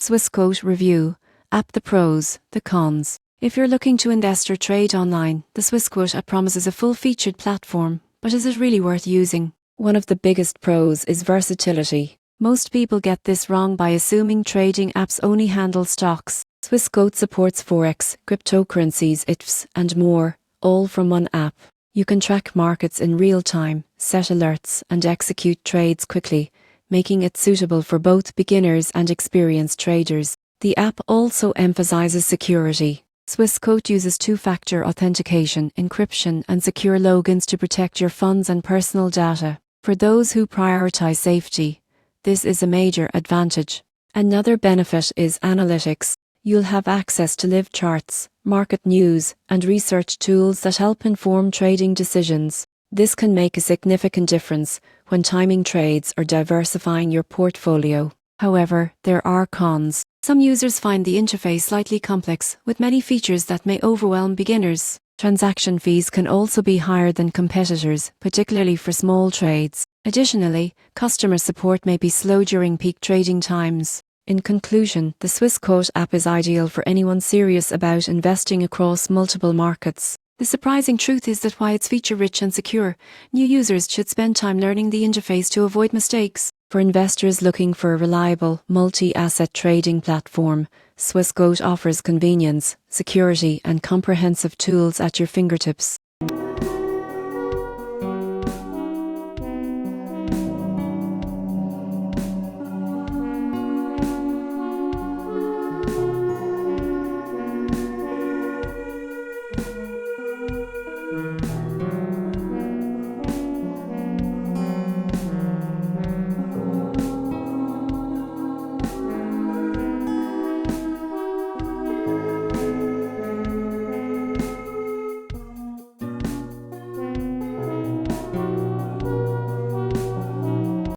Swissquote Review. App: the pros, the cons. If you're looking to invest or trade online, the Swissquote app promises a full-featured platform, but is it really worth using? One of the biggest pros is versatility. Most people get this wrong by assuming trading apps only handle stocks. Swissquote supports forex, cryptocurrencies, ETFs, and more, all from one app. You can track markets in real time, set alerts, and execute trades quickly, making it suitable for both beginners and experienced traders. The app also emphasizes security. Swissquote uses two-factor authentication, encryption, and secure logins to protect your funds and personal data. For those who prioritize safety, this is a major advantage. Another benefit is analytics. You'll have access to live charts, market news, and research tools that help inform trading decisions. This can make a significant difference when timing trades or diversifying your portfolio. However, there are cons. Some users find the interface slightly complex, with many features that may overwhelm beginners. Transaction fees can also be higher than competitors, particularly for small trades. Additionally, customer support may be slow during peak trading times. In conclusion, the Swissquote app is ideal for anyone serious about investing across multiple markets. The surprising truth is that while it's feature-rich and secure, new users should spend time learning the interface to avoid mistakes. For investors looking for a reliable, multi-asset trading platform, Swissquote offers convenience, security, and comprehensive tools at your fingertips.